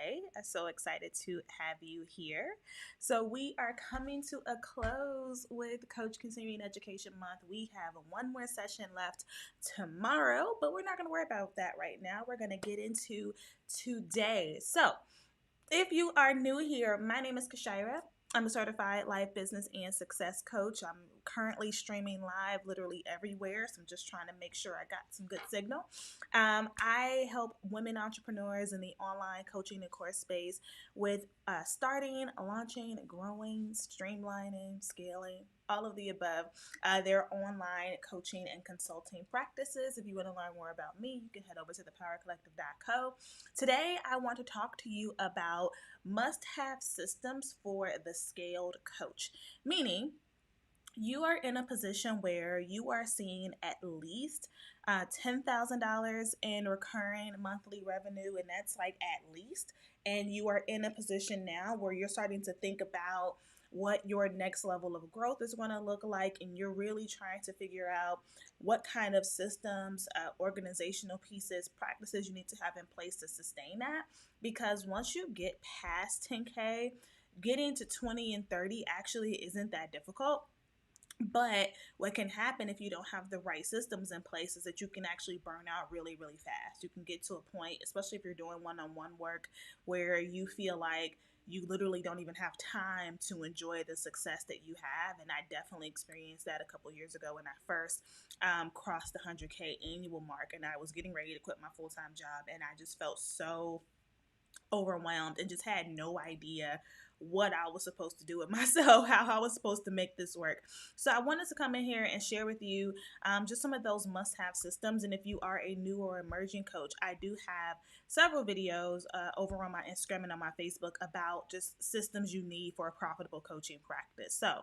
today. I'm so excited to have you here. So, we are coming to a close with Coach Continuing Education Month. We have one more session left tomorrow, but we're not going to worry about that right now. We're going to get into today. So, if you are new here, my name is Kashira. I'm a certified life, business, and success coach. I'm currently streaming live literally everywhere, so I'm just trying to make sure I got some good signal. I help women entrepreneurs in the online coaching and course space with starting, launching, growing, streamlining, scaling, all of the above. Their online coaching and consulting practices. If you want to learn more about me, you can head over to thepowercollective.co. Today, I want to talk to you about must-have systems for the scaled coach, meaning you are in a position where you are seeing at least $10,000 in recurring monthly revenue, and that's like at least. And you are in a position now where you're starting to think about what your next level of growth is going to look like, and you're really trying to figure out what kind of systems, organizational pieces, practices you need to have in place to sustain that. Because once you get past 10K, getting to 20 and 30 actually isn't that difficult. But what can happen if you don't have the right systems in place is that you can actually burn out really, really fast. You can get to a point, especially if you're doing one on one work, where you feel like you literally don't even have time to enjoy the success that you have. And I definitely experienced that a couple years ago when I first crossed the 100K annual mark, and I was getting ready to quit my full time job. And I just felt so overwhelmed and just had no idea what I was supposed to do with myself, how I was supposed to make this work. So I wanted to come in here and share with you just some of those must-have systems. And if you are a new or emerging coach, I do have several videos over on my Instagram and on my Facebook about just systems you need for a profitable coaching practice. So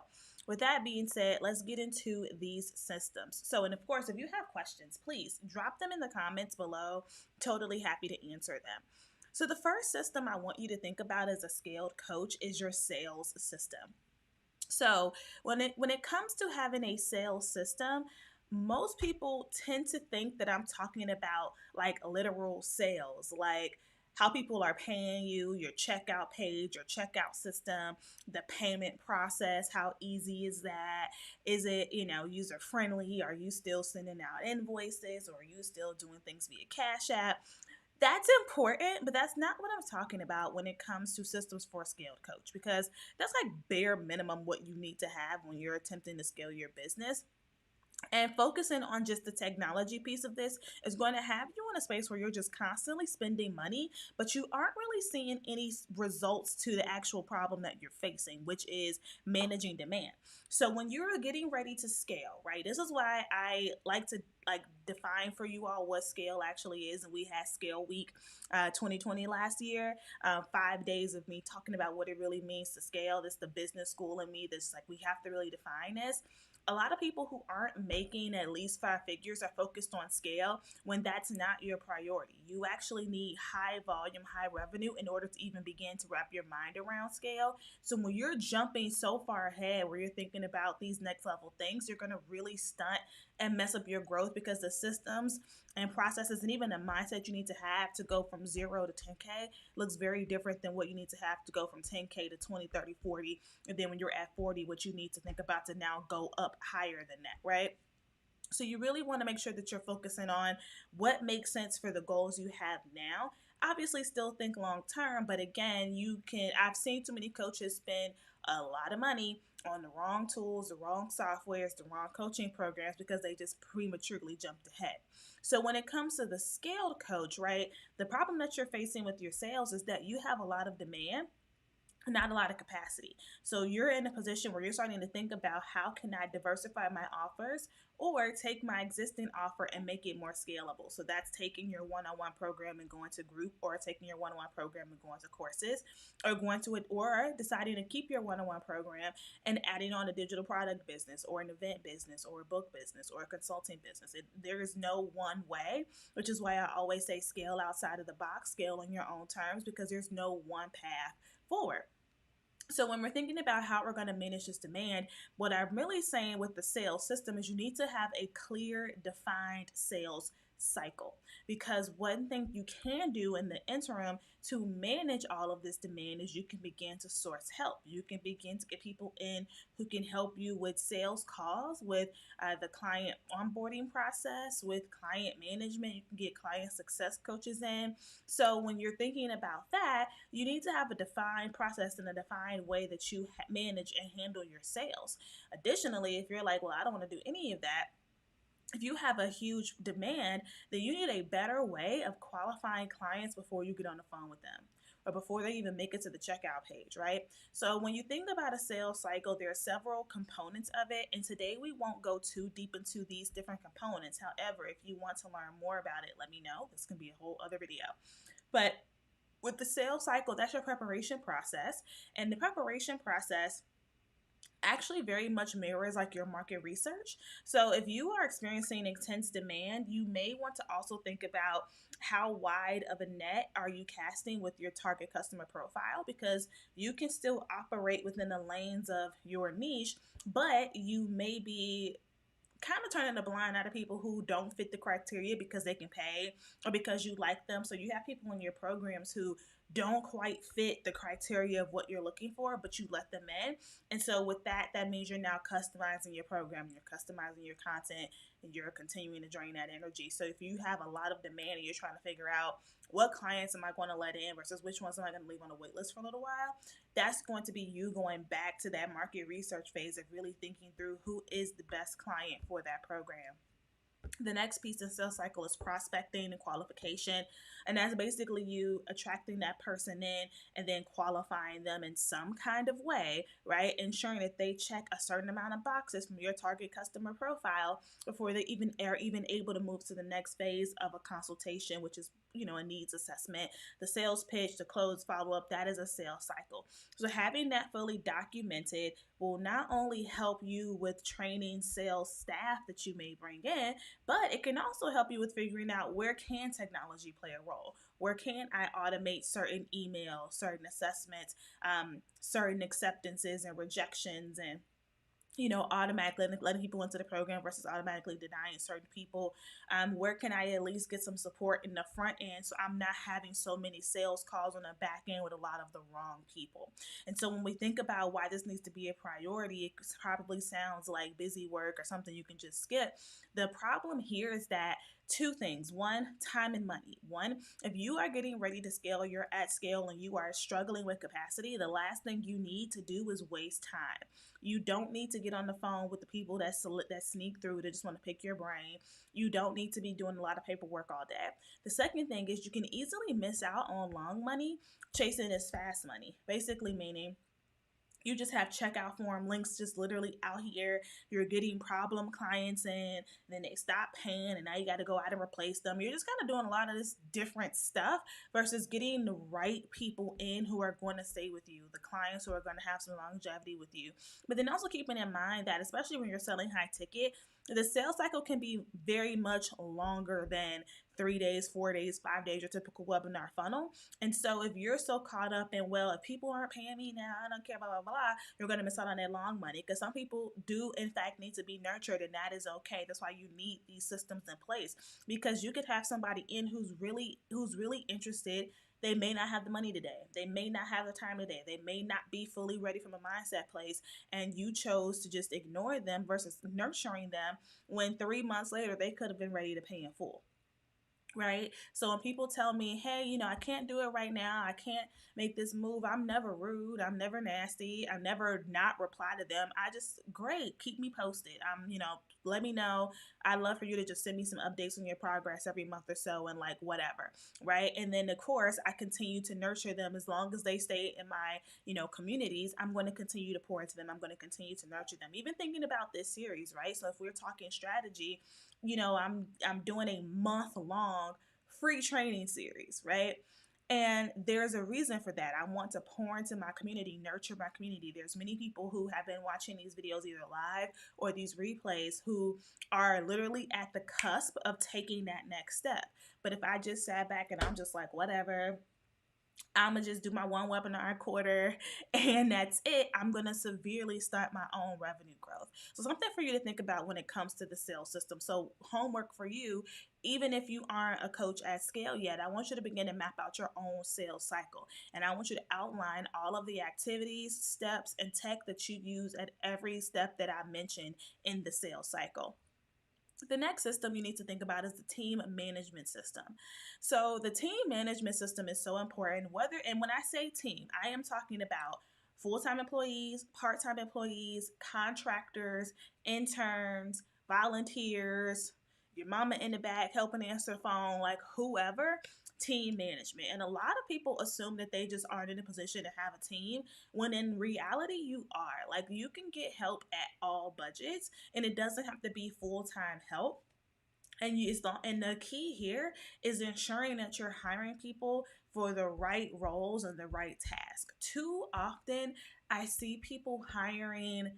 with that being said, let's get into these systems. So, and of course, if you have questions, please drop them in the comments below. Totally happy to answer them. So the first system I want you to think about as a scaled coach is your sales system. So when it comes to having a sales system, most people tend to think that I'm talking about like literal sales, like how people are paying you, your checkout page, your checkout system, the payment process, how easy is that? Is it, user friendly? Are you still sending out invoices, or are you still doing things via Cash App? That's important, but that's not what I'm talking about when it comes to systems for a scaled coach, because that's like bare minimum what you need to have when you're attempting to scale your business. And focusing on just the technology piece of this is going to have you in a space where you're just constantly spending money, but you aren't really seeing any results to the actual problem that you're facing, which is managing demand. So when you're getting ready to scale, right, this is why I like to define for you all what scale actually is. And we had Scale Week 2020 last year, 5 days of me talking about what it really means to scale. This is the business school in me. This, like, we have to really define this. A lot of people who aren't making at least five figures are focused on scale when that's not your priority. You actually need high volume, high revenue in order to even begin to wrap your mind around scale. So when you're jumping so far ahead where you're thinking about these next level things, you're going to really stunt and mess up your growth, because the systems and processes and even the mindset you need to have to go from 0 to 10K looks very different than what you need to have to go from 10K to 20, 30, 40. And then when you're at 40, what you need to think about to now go up higher than that, right? So you really want to make sure that you're focusing on what makes sense for the goals you have now. Obviously, still think long term, but again, I've seen too many coaches spend a lot of money on the wrong tools, the wrong softwares, the wrong coaching programs, because they just prematurely jumped ahead. So when it comes to the scaled coach, right, the problem that you're facing with your sales is that you have a lot of demand, not a lot of capacity. So you're in a position where you're starting to think about, how can I diversify my offers or take my existing offer and make it more scalable? So that's taking your one-on-one program and going to group, or taking your one-on-one program and going to courses, or going to it, or deciding to keep your one-on-one program and adding on a digital product business, or an event business, or a book business, or a consulting business. There is no one way, which is why I always say scale outside of the box, scale on your own terms, because there's no one path forward. So when we're thinking about how we're going to manage this demand, what I'm really saying with the sales system is you need to have a clear, defined sales cycle. Because one thing you can do in the interim to manage all of this demand is you can begin to source help. You can begin to get people in who can help you with sales calls, with the client onboarding process, with client management. You can get client success coaches in. So when you're thinking about that, you need to have a defined process and a defined way that you manage and handle your sales. Additionally, if you're like, well, I don't want to do any of that, if you have a huge demand, then you need a better way of qualifying clients before you get on the phone with them or before they even make it to the checkout page, right? So when you think about a sales cycle, there are several components of it, and today we won't go too deep into these different components. However, if you want to learn more about it, let me know. This can be a whole other video. But with the sales cycle, that's your preparation process, and the preparation process actually very much mirrors like your market research. So if you are experiencing intense demand, you may want to also think about how wide of a net are you casting with your target customer profile, because you can still operate within the lanes of your niche, but you may be kind of turning a blind eye to people who don't fit the criteria because they can pay or because you like them. So you have people in your programs who don't quite fit the criteria of what you're looking for, but you let them in. And so with that, that means you're now customizing your program, you're customizing your content, and you're continuing to drain that energy. So if you have a lot of demand and you're trying to figure out what clients am I going to let in versus which ones am I going to leave on a wait list for a little while, that's going to be you going back to that market research phase of really thinking through who is the best client for that program. The next piece in sales cycle is prospecting and qualification, and that's basically you attracting that person in and then qualifying them in some kind of way, right? Ensuring that they check a certain amount of boxes from your target customer profile before they even are even able to move to the next phase of a consultation, which is a needs assessment. The sales pitch, the close, follow up, that is a sales cycle. So having that fully documented will not only help you with training sales staff that you may bring in, but it can also help you with figuring out where can technology play a role. Where can I automate certain emails, certain assessments, certain acceptances and rejections, and automatically letting people into the program versus automatically denying certain people. Where can I at least get some support in the front end so I'm not having so many sales calls on the back end with a lot of the wrong people? And so when we think about why this needs to be a priority, it probably sounds like busy work or something you can just skip. The problem here is that two things. One, time and money. One, if you are getting ready to scale, you're at scale and you are struggling with capacity, the last thing you need to do is waste time. You don't need to get on the phone with the people that sneak through that just want to pick your brain. You don't need to be doing a lot of paperwork all day. The second thing is you can easily miss out on long money chasing this fast money, basically meaning you just have checkout form links just literally out here. You're getting problem clients in, and then they stop paying, and now you got to go out and replace them. You're just kind of doing a lot of this different stuff versus getting the right people in who are going to stay with you, the clients who are going to have some longevity with you. But then also keeping in mind that, especially when you're selling high ticket, the sales cycle can be very much longer than 3 days, 4 days, 5 days, your typical webinar funnel. And so if you're so caught up in, well, if people aren't paying me now, I don't care, blah, blah, blah, you're going to miss out on that long money, because some people do, in fact, need to be nurtured, and that is okay. That's why you need these systems in place, because you could have somebody in who's really interested. They may not have the money today. They may not have the time today. They may not be fully ready from a mindset place. And you chose to just ignore them versus nurturing them when 3 months later they could have been ready to pay in full. Right? So when people tell me, hey, I can't do it right now, I can't make this move, I'm never rude, I'm never nasty, I never not reply to them. Great, keep me posted. Let me know. I'd love for you to just send me some updates on your progress every month or so, and like whatever, right? And then of course I continue to nurture them as long as they stay in my, communities. I'm going to continue to pour into them. I'm going to continue to nurture them. Even thinking about this series, right? So if we're talking strategy, I'm doing a month-long free training series, right? And there's a reason for that. I want to pour into my community, nurture my community. There's many people who have been watching these videos either live or these replays who are literally at the cusp of taking that next step. But if I just sat back and I'm just like, whatever, I'm gonna just do my one webinar a quarter and that's it. I'm gonna severely stunt my own revenue growth. So, something for you to think about when it comes to the sales system. So, homework for you, even if you aren't a coach at scale yet, I want you to begin to map out your own sales cycle. And I want you to outline all of the activities, steps, and tech that you use at every step that I mentioned in the sales cycle. The next system you need to think about is the team management system. So the team management system is so important. And when I say team, I am talking about full-time employees, part-time employees, contractors, interns, volunteers, your mama in the back helping answer the phone, like whoever. Team management. And a lot of people assume that they just aren't in a position to have a team, when in reality you are. Like, you can get help at all budgets, and it doesn't have to be full-time help. And the key here is ensuring that you're hiring people for the right roles and the right task. Too often I see people hiring,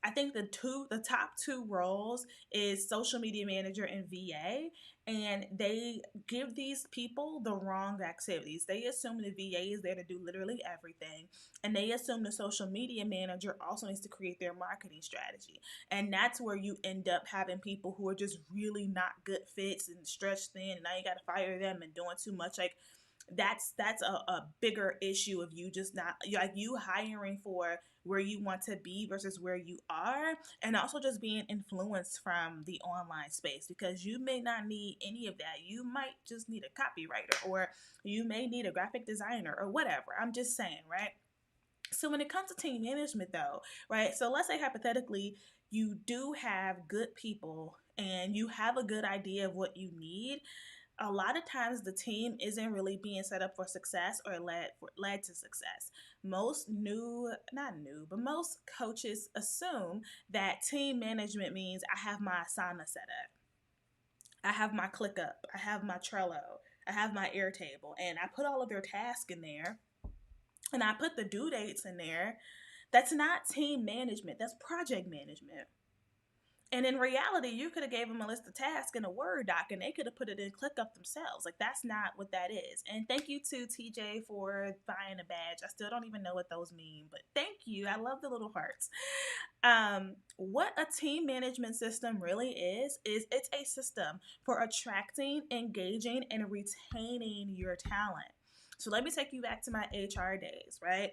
I think the top two roles is social media manager and VA, and they give these people the wrong activities. They assume the VA is there to do literally everything, and they assume the social media manager also needs to create their marketing strategy. And that's where you end up having people who are just really not good fits and stretched thin, and now you got to fire them and doing too much. Like, that's a bigger issue of you just not, like, you hiring for where you want to be versus where you are, and also just being influenced from the online space, because you may not need any of that. You might just need a copywriter, or you may need a graphic designer, or whatever. I'm just saying, right? So when it comes to team management though, right? So let's say hypothetically you do have good people and you have a good idea of what you need. A lot of times the team isn't really being set up for success or led to success. Most new, not new, but most coaches assume that team management means I have my Asana set up, I have my ClickUp, I have my Trello, I have my Airtable, and I put all of their tasks in there, and I put the due dates in there. That's not team management. That's project management. And in reality, you could have gave them a list of tasks in a Word doc, and they could have put it in ClickUp themselves. Like, that's not what that is. And thank you to TJ for buying a badge. I still don't even know what those mean, but thank you. I love the little hearts. What a team management system really is it's a system for attracting, engaging, and retaining your talent. So let me take you back to my HR days, right?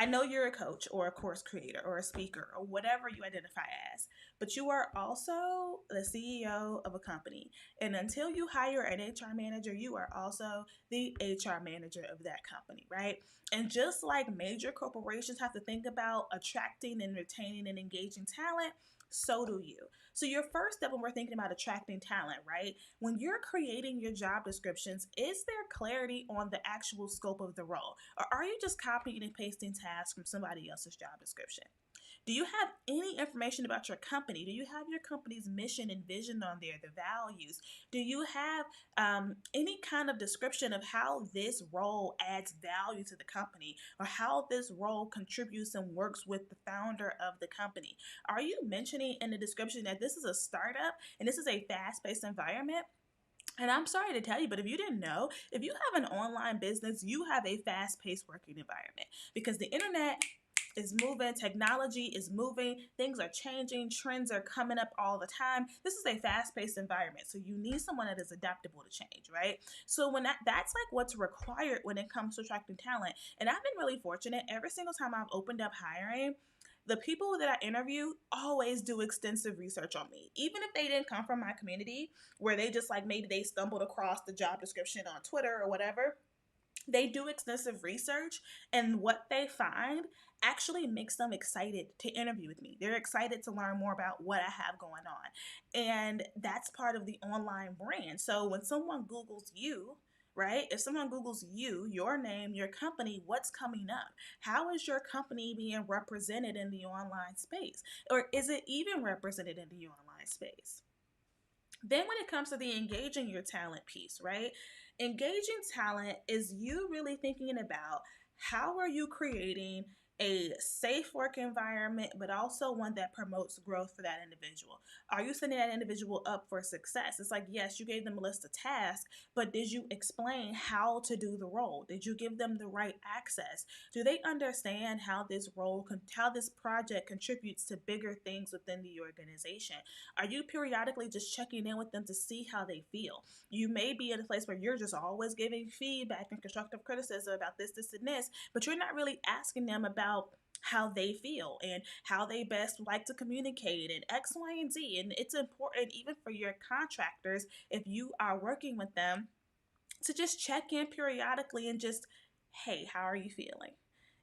I know you're a coach or a course creator or a speaker or whatever you identify as, but you are also the CEO of a company. And until you hire an HR manager, you are also the HR manager of that company, right? And just like major corporations have to think about attracting and retaining and engaging talent, so do you. So, your first step when we're thinking about attracting talent, right? When you're creating your job descriptions, is there clarity on the actual scope of the role? Or are you just copying and pasting tasks from somebody else's job description? Do you have any information about your company? Do you have your company's mission and vision on there, the values? Do you have any kind of description of how this role adds value to the company, or how this role contributes and works with the founder of the company? Are you mentioning in the description that this is a startup and this is a fast paced environment? And I'm sorry to tell you, but if you didn't know, if you have an online business, you have a fast paced working environment, because the internet is moving, technology is moving, things are changing, trends are coming up all the time. This is a fast-paced environment, so you need someone that is adaptable to change, right? So when that's like what's required when it comes to attracting talent. And I've been really fortunate. Every single time I've opened up hiring, the people that I interview always do extensive research on me, even if they didn't come from my community, where they just, like, maybe they stumbled across the job description on Twitter or whatever. They do extensive research, and what they find actually makes them excited to interview with me. They're excited to learn more about what I have going on. And that's part of the online brand. So when someone Googles you, right? If someone Googles you, your name, your company, what's coming up? How is your company being represented in the online space? Or is it even represented in the online space? Then when it comes to the engaging your talent piece, right? Engaging talent is you really thinking about how are you creating a safe work environment, but also one that promotes growth for that individual? Are you setting that individual up for success? It's like, yes, you gave them a list of tasks, but did you explain how to do the role? Did you give them the right access? Do they understand how this how this project contributes to bigger things within the organization? Are you periodically just checking in with them to see how they feel? You may be in a place where you're just always giving feedback and constructive criticism about this, and this, but you're not really asking them about how they feel and how they best like to communicate and X, Y, and Z. And it's important even for your contractors, if you are working with them, to just check in periodically and just, hey, how are you feeling?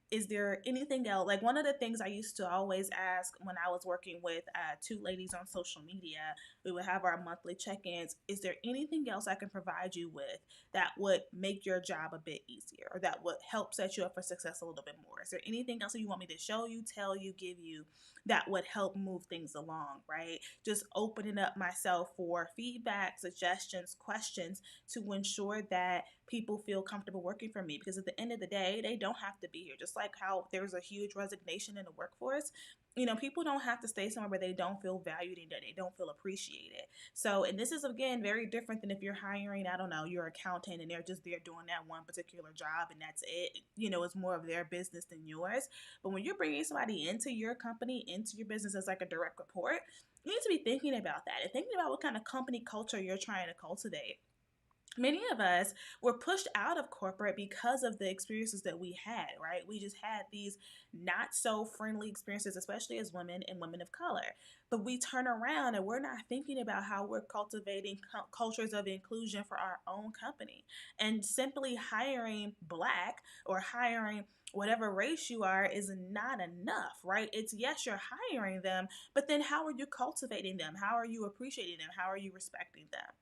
Is there anything else? Like, one of the things I used to always ask when I was working with two ladies on social media, we would have our monthly check-ins. Is there anything else I can provide you with that would make your job a bit easier, or that would help set you up for success a little bit more? Is there anything else that you want me to show you, tell you, give you, that would help move things along, right? Just opening up myself for feedback, suggestions, questions, to ensure that people feel comfortable working for me, because at the end of the day, they don't have to be here. Just like how there's a huge resignation in the workforce, people don't have to stay somewhere where they don't feel valued and that they don't feel appreciated. So, and this is again very different than if you're hiring, I don't know, your accountant, and they're just there doing that one particular job and that's it. It's more of their business than yours. But when you're bringing somebody into your company, into your business as like a direct report, you need to be thinking about that and thinking about what kind of company culture you're trying to cultivate. Many of us were pushed out of corporate because of the experiences that we had, right? We just had these not so friendly experiences, especially as women and women of color. But we turn around and we're not thinking about how we're cultivating cultures of inclusion for our own company. And simply hiring Black or hiring whatever race you are is not enough, right? It's, yes, you're hiring them, but then how are you cultivating them? How are you appreciating them? How are you respecting them?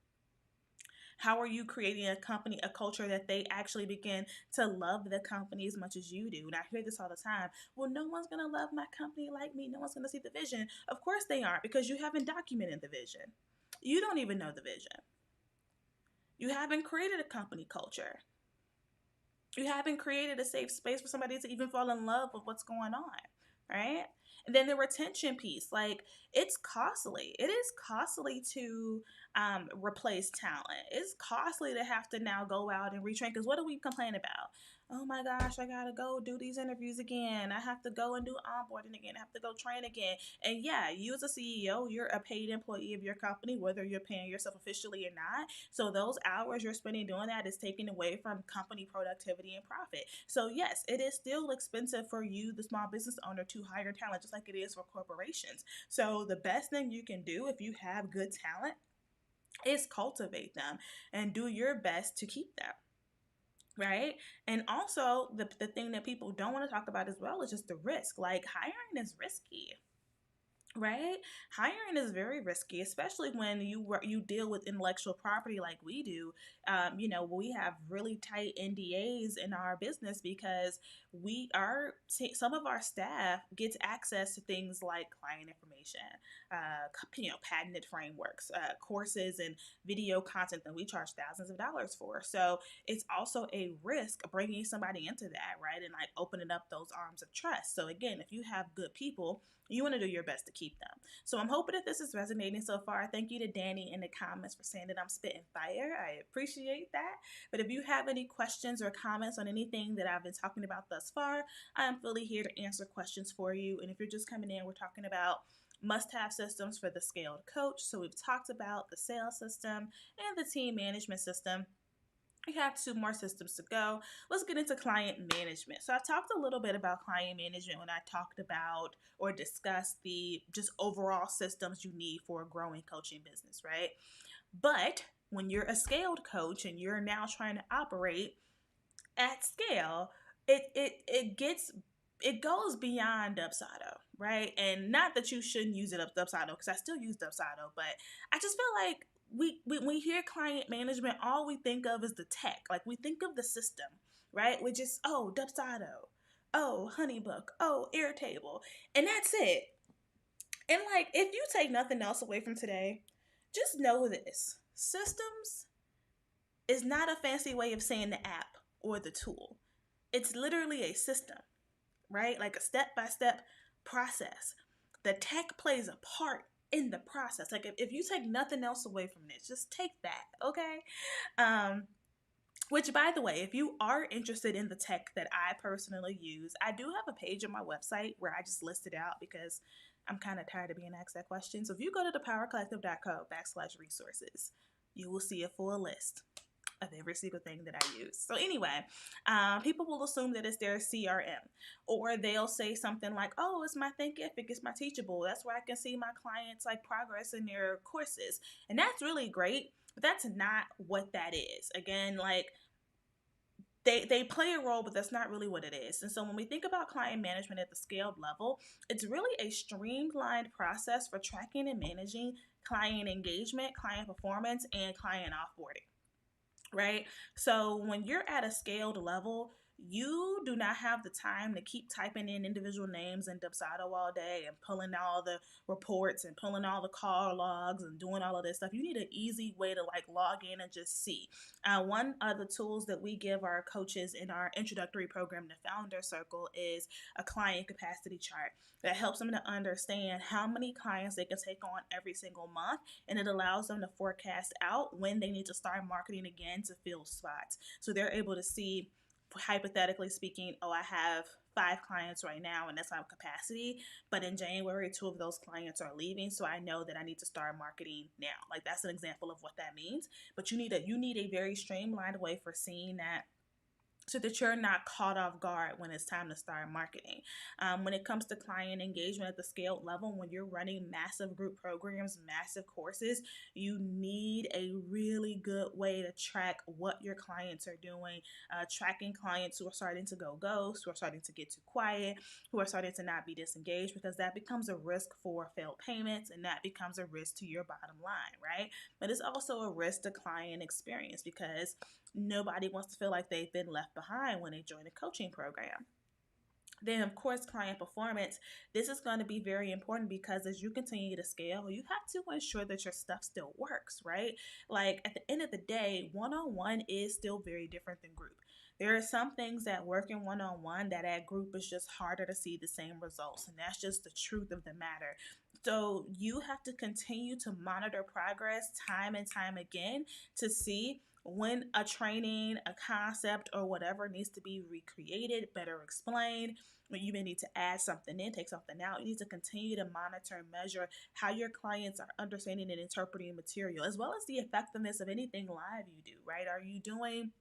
How are you creating a company, a culture that they actually begin to love the company as much as you do? And I hear this all the time. Well, no one's going to love my company like me. No one's going to see the vision. Of course they aren't, because you haven't documented the vision. You don't even know the vision. You haven't created a company culture. You haven't created a safe space for somebody to even fall in love with what's going on, right? And then the retention piece, like, it's costly. It is costly to replace talent. It's costly to have to now go out and retrain, because what do we complain about? Oh my gosh, I gotta go do these interviews again. I have to go and do onboarding again. I have to go train again. And yeah, you as a CEO, you're a paid employee of your company, whether you're paying yourself officially or not. So those hours you're spending doing that is taken away from company productivity and profit. So yes, it is still expensive for you, the small business owner, to hire talent, just like it is for corporations. So the best thing you can do if you have good talent is cultivate them and do your best to keep them. Right. And also, the thing that people don't want to talk about as well is just the risk. Like, hiring is risky, right? Hiring is very risky, especially when you deal with intellectual property like we do. We have really tight NDAs in our business because some of our staff gets access to things like client information, patented frameworks, courses, and video content that we charge thousands of dollars for. So it's also a risk bringing somebody into that, right? And like opening up those arms of trust. So again, if you have good people, you want to do your best to keep them. So I'm hoping that this is resonating so far. Thank you to Danny in the comments for saying that I'm spitting fire. I appreciate that. But if you have any questions or comments on anything that I've been talking about thus far, I am fully here to answer questions for you. And if you're just coming in, we're talking about must-have systems for the scaled coach. So we've talked about the sales system and the team management system. We have two more systems to go. Let's get into client management. So I talked a little bit about client management when I talked about or discussed the just overall systems you need for a growing coaching business, right? But when you're a scaled coach and you're now trying to operate at scale, it goes beyond Dubsado, right? And not that you shouldn't use it up Dubsado, because I still use Dubsado, but I just feel like when we hear client management, all we think of is the tech. Like, we think of the system, right? Which is, oh, Dubsado, oh, Honeybook, oh, Airtable, and that's it. And like, if you take nothing else away from today, just know this: systems is not a fancy way of saying the app or the tool. It's literally a system, right? Like a step-by-step process. The tech plays a part in the process. Like if you take nothing else away from this, just take that, okay? Um, which, by the way, if you are interested in the tech that I personally use, I do have a page on my website where I just list it out because I'm kind of tired of being asked that question. So if you go to thepowercollective.co/resources, you will see a full list of every single thing that I use. So anyway, people will assume that it's their CRM, or they'll say something like, "Oh, it's my Thinkific, it's my Teachable. That's where I can see my clients like progress in their courses," and that's really great. But that's not what that is. Again, like they play a role, but that's not really what it is. And so when we think about client management at the scaled level, it's really a streamlined process for tracking and managing client engagement, client performance, and client offboarding, right? So when you're at a scaled level, you do not have the time to keep typing in individual names in Dubsado all day and pulling all the reports and pulling all the call logs and doing all of this stuff. You need an easy way to like log in and just see. One of the tools that we give our coaches in our introductory program, the Founder Circle, is a client capacity chart that helps them to understand how many clients they can take on every single month, and it allows them to forecast out when they need to start marketing again to fill spots. So they're able to see, hypothetically speaking, oh, I have 5 clients right now and that's my capacity, but in January 2 of those clients are leaving, so I know that I need to start marketing now. Like that's an example of what that means. But you need a very streamlined way for seeing that, so that you're not caught off guard when it's time to start marketing. When it comes to client engagement at the scaled level, when you're running massive group programs, massive courses, you need a really good way to track what your clients are doing, tracking clients who are starting to go ghost, who are starting to get too quiet, who are starting to not be disengaged, because that becomes a risk for failed payments, and that becomes a risk to your bottom line, right? But it's also a risk to client experience, because nobody wants to feel like they've been left behind when they join a coaching program. Then, of course, client performance. This is going to be very important, because as you continue to scale, you have to ensure that your stuff still works, right? Like at the end of the day, one-on-one is still very different than group. There are some things that work in one-on-one that at group is just harder to see the same results, and that's just the truth of the matter. So you have to continue to monitor progress time and time again to see when a training, a concept, or whatever needs to be recreated, better explained, when you may need to add something in, take something out. You need to continue to monitor and measure how your clients are understanding and interpreting material, as well as the effectiveness of anything live you do, right? Are you doing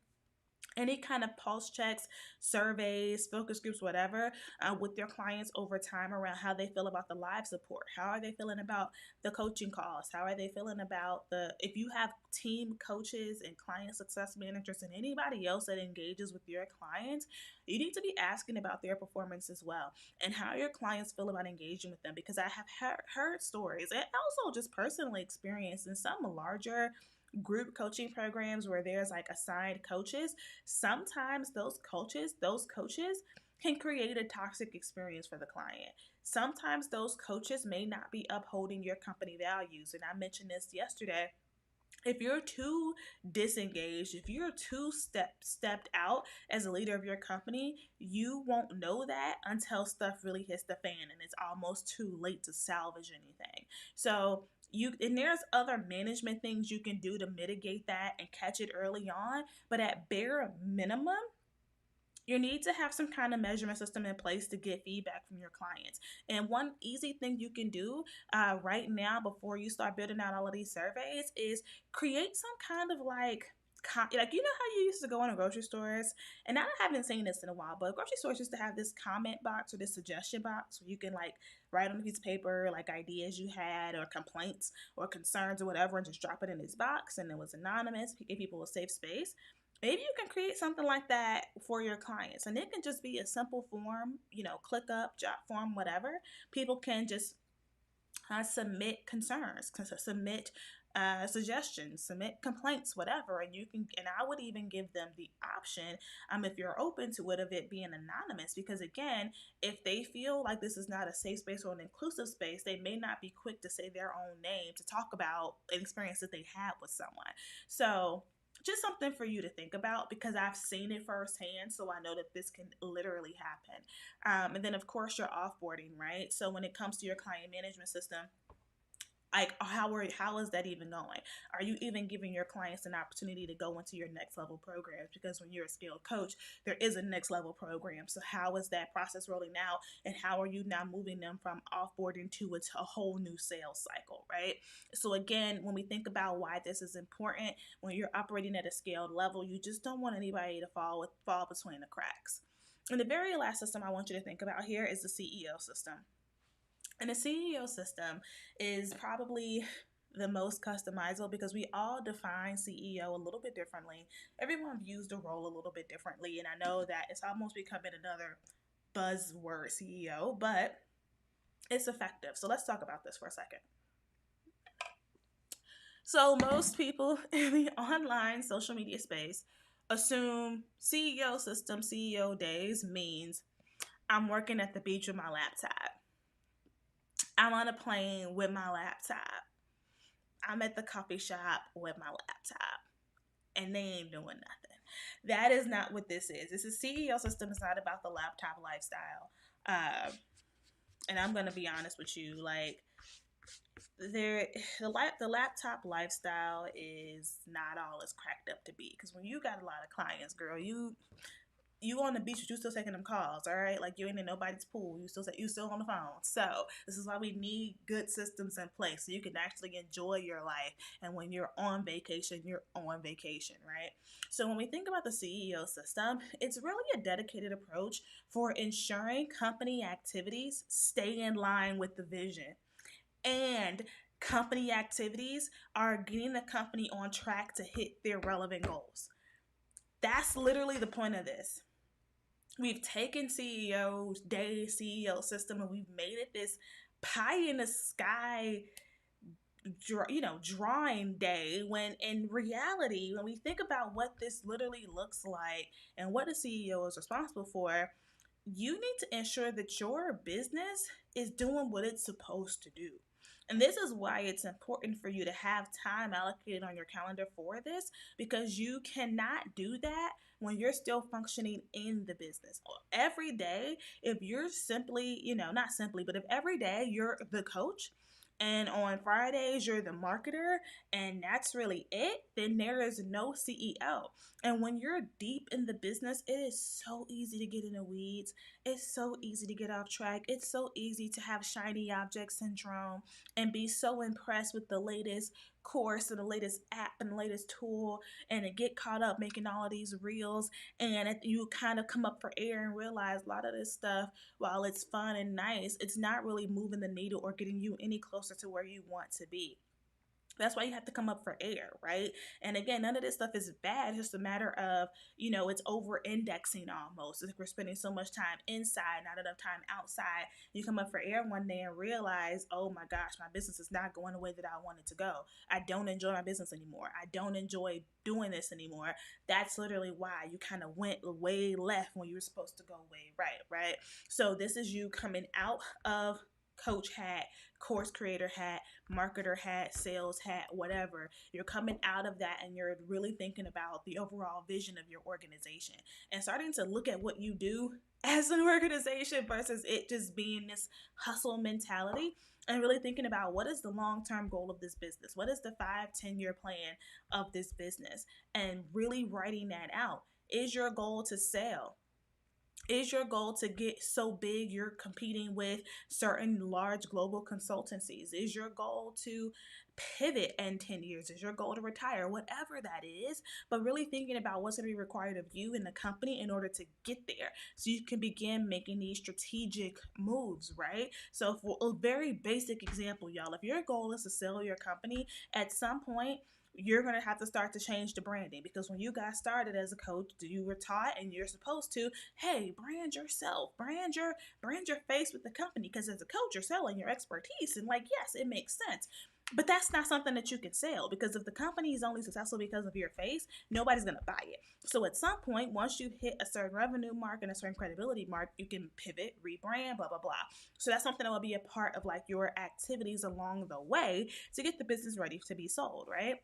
any kind of pulse checks, surveys, focus groups, whatever, with your clients over time around how they feel about the live support? How are they feeling about the coaching calls? How are they feeling about if you have team coaches and client success managers and anybody else that engages with your clients, you need to be asking about their performance as well, and how your clients feel about engaging with them, because I have heard stories, and also just personally experienced in some larger group coaching programs where there's like assigned coaches. Sometimes those coaches can create a toxic experience for the client. Sometimes those coaches may not be upholding your company values, and I mentioned this yesterday. If you're too disengaged, if you're too stepped out as a leader of your company, you won't know that until stuff really hits the fan and it's almost too late to salvage anything. So there's other management things you can do to mitigate that and catch it early on, but at bare minimum, you need to have some kind of measurement system in place to get feedback from your clients. And one easy thing you can do right now before you start building out all of these surveys is create some kind of like you know how you used to go into grocery stores, and I haven't seen this in a while, but grocery stores used to have this comment box or this suggestion box where you can like write on a piece of paper like ideas you had or complaints or concerns or whatever, and just drop it in this box, and it was anonymous, give people a safe space. Maybe you can create something like that for your clients, and it can just be a simple form, click up, jot form, whatever. People can just submit concerns, submit suggestions, submit complaints, whatever, and I would even give them the option, if you're open to it, of it being anonymous, because again, if they feel like this is not a safe space or an inclusive space, they may not be quick to say their own name to talk about an experience that they had with someone. So Just something for you to think about because I've seen it firsthand, so I know that this can literally happen. And then, of course, your offboarding, right? So when it comes to your client management system, like how is that even going? Are you even giving your clients an opportunity to go into your next level programs? Because when you're a skilled coach, there is a next level program. So how is that process rolling out, and how are you now moving them from offboarding to a whole new sales cycle, right? So again, when we think about why this is important, when you're operating at a scaled level, you just don't want anybody to fall between the cracks. And the very last system I want you to think about here is the CEO system. And the CEO system is probably the most customizable because we all define CEO a little bit differently. Everyone views the role a little bit differently. And I know that it's almost becoming another buzzword, CEO, but it's effective. So let's talk about this for a second. So most people in the online social media space assume CEO system, CEO days means I'm working at the beach with my laptop. I'm on a plane with my laptop. I'm at the coffee shop with my laptop. And they ain't doing nothing. That is not what this is. This is CEO system. It's not about the laptop lifestyle. And I'm gonna be honest with you, like the laptop lifestyle is not all it's cracked up to be. Because when you got a lot of clients, girl, you on the beach, but you still taking them calls, all right? Like you ain't in nobody's pool. You still on the phone. So this is why we need good systems in place so you can actually enjoy your life. And when you're on vacation, right? So when we think about the CEO system, it's really a dedicated approach for ensuring company activities stay in line with the vision. And company activities are getting the company on track to hit their relevant goals. That's literally the point of this. We've taken CEO's day, CEO system, and we've made it this pie in the sky, drawing day. When in reality, when we think about what this literally looks like and what a CEO is responsible for, you need to ensure that your business is doing what it's supposed to do. And this is why it's important for you to have time allocated on your calendar for this, because you cannot do that when you're still functioning in the business. Every day, if you're simply, not simply, but if every day you're the coach, and on Fridays you're the marketer, and that's really it, then there is no CEO. And when you're deep in the business, it is so easy to get in the weeds. It's so easy to get off track. It's so easy to have shiny object syndrome and be so impressed with the latest course and the latest app and the latest tool, and to get caught up making all of these reels, and you kind of come up for air and realize a lot of this stuff, while it's fun and nice, it's not really moving the needle or getting you any closer to where you want to be. That's why you have to come up for air, right? And again, none of this stuff is bad. It's just a matter of, it's over indexing almost. If we're spending so much time inside, not enough time outside, you come up for air one day and realize, oh my gosh, my business is not going the way that I want it to go. I don't enjoy my business anymore. I don't enjoy doing this anymore. That's literally why you kind of went way left when you were supposed to go way right, right? So this is you coming out of coach hat, course creator hat, marketer hat, sales hat, whatever. You're coming out of that and you're really thinking about the overall vision of your organization and starting to look at what you do as an organization versus it just being this hustle mentality, and really thinking about what is the long-term goal of this business? What is the 5-10 year plan of this business? And really writing that out. Is your goal to sell? Is your goal to get so big you're competing with certain large global consultancies? Is your goal to pivot in 10 years? Is your goal to retire? Whatever that is, but really thinking about what's going to be required of you and the company in order to get there so you can begin making these strategic moves, right? So for a very basic example, y'all, if your goal is to sell your company, at some point you're going to have to start to change the branding, because when you got started as a coach, you were taught and you're supposed to, hey, brand yourself, brand your face with the company, because as a coach you're selling your expertise, and like, yes, it makes sense. But that's not something that you can sell, because if the company is only successful because of your face, nobody's going to buy it. So at some point, once you hit a certain revenue mark and a certain credibility mark, you can pivot, rebrand, blah, blah, blah. So that's something that will be a part of like your activities along the way to get the business ready to be sold, right?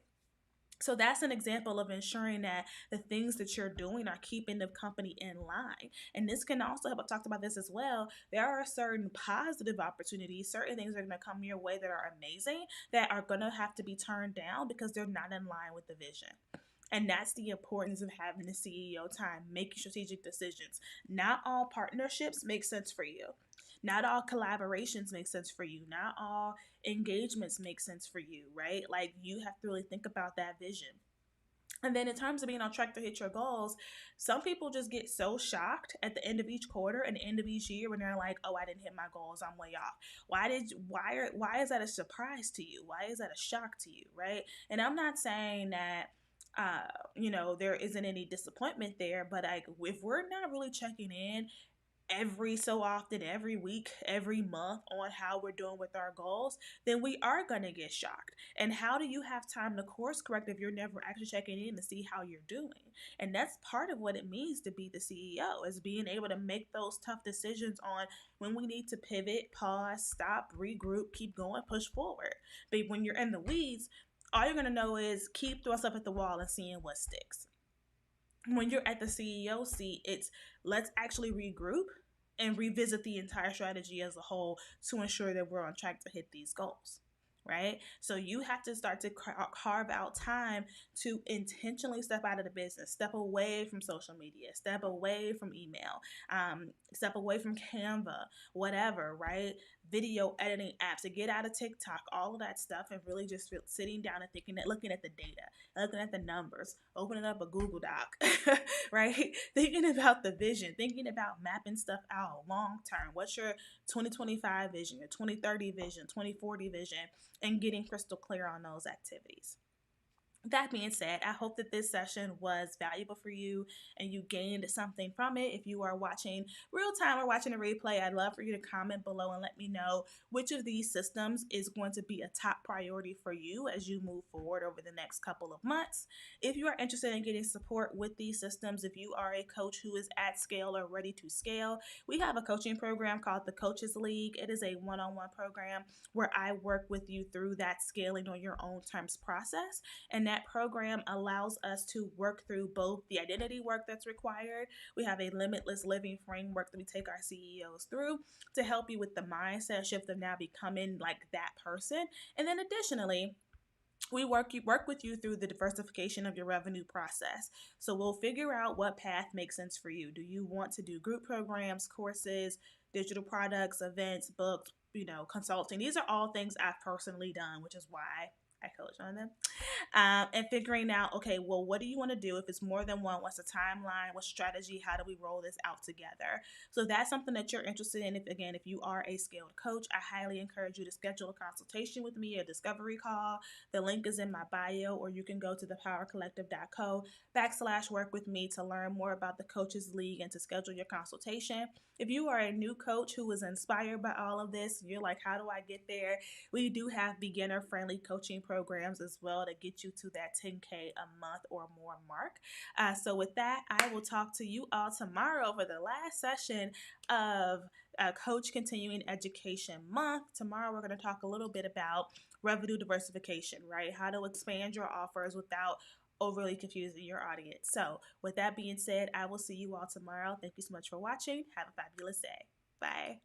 So that's an example of ensuring that the things that you're doing are keeping the company in line. And this can also help. I've talked about this as well. There are certain positive opportunities, certain things that are going to come your way that are amazing that are going to have to be turned down because they're not in line with the vision. And that's the importance of having the CEO time, making strategic decisions. Not all partnerships make sense for you. Not all collaborations make sense for you. Not all engagements make sense for you, right? Like you have to really think about that vision. And then in terms of being on track to hit your goals, some people just get so shocked at the end of each quarter and the end of each year when they're like, "Oh, I didn't hit my goals. I'm way off." Why is that a surprise to you? Why is that a shock to you, right? And I'm not saying that there isn't any disappointment there, but like if we're not really checking in every so often, every week, every month on how we're doing with our goals, then we are going to get shocked. And how do you have time to course correct if you're never actually checking in to see how you're doing? And that's part of what it means to be the CEO, is being able to make those tough decisions on when we need to pivot, pause, stop, regroup, keep going, push forward. But when you're in the weeds, all you're going to know is keep throwing stuff at the wall and seeing what sticks. When you're at the CEO seat, it's let's actually regroup and revisit the entire strategy as a whole to ensure that we're on track to hit these goals. Right? So you have to start to carve out time to intentionally step out of the business, step away from social media, step away from email, step away from Canva, whatever, right? Video editing apps, to get out of TikTok, all of that stuff, and really just sitting down and looking at the data, looking at the numbers, opening up a Google Doc, right? Thinking about the vision, thinking about mapping stuff out long term. What's your 2025 vision, your 2030 vision, 2040 vision, and getting crystal clear on those activities. That being said, I hope that this session was valuable for you and you gained something from it. If you are watching real time or watching a replay, I'd love for you to comment below and let me know which of these systems is going to be a top priority for you as you move forward over the next couple of months. If you are interested in getting support with these systems, if you are a coach who is at scale or ready to scale, we have a coaching program called the Coaches League. It is a one-on-one program where I work with you through that scaling on your own terms process. And that program allows us to work through both the identity work that's required. We have a limitless living framework that we take our CEOs through to help you with the mindset shift of now becoming like that person. And then additionally, we work with you through the diversification of your revenue process. So we'll figure out what path makes sense for you. Do you want to do group programs, courses, digital products, events, books, consulting? These are all things I've personally done, which is why I coach on them. And figuring out, okay, well, what do you want to do? If it's more than one, what's the timeline? What strategy? How do we roll this out together? So that's something that you're interested in. If you are a scaled coach, I highly encourage you to schedule a consultation with me, a discovery call. The link is in my bio, or you can go to thepowercollective.co/work with me to learn more about the Coaches League and to schedule your consultation. If you are a new coach who is inspired by all of this, you're like, how do I get there? We do have beginner-friendly coaching programs as well to get you to that 10K a month or more mark. So with that, I will talk to you all tomorrow for the last session of Coach Continuing Education Month. Tomorrow, we're going to talk a little bit about revenue diversification, right? How to expand your offers without overly confusing your audience. So with that being said, I will see you all tomorrow. Thank you so much for watching. Have a fabulous day. Bye.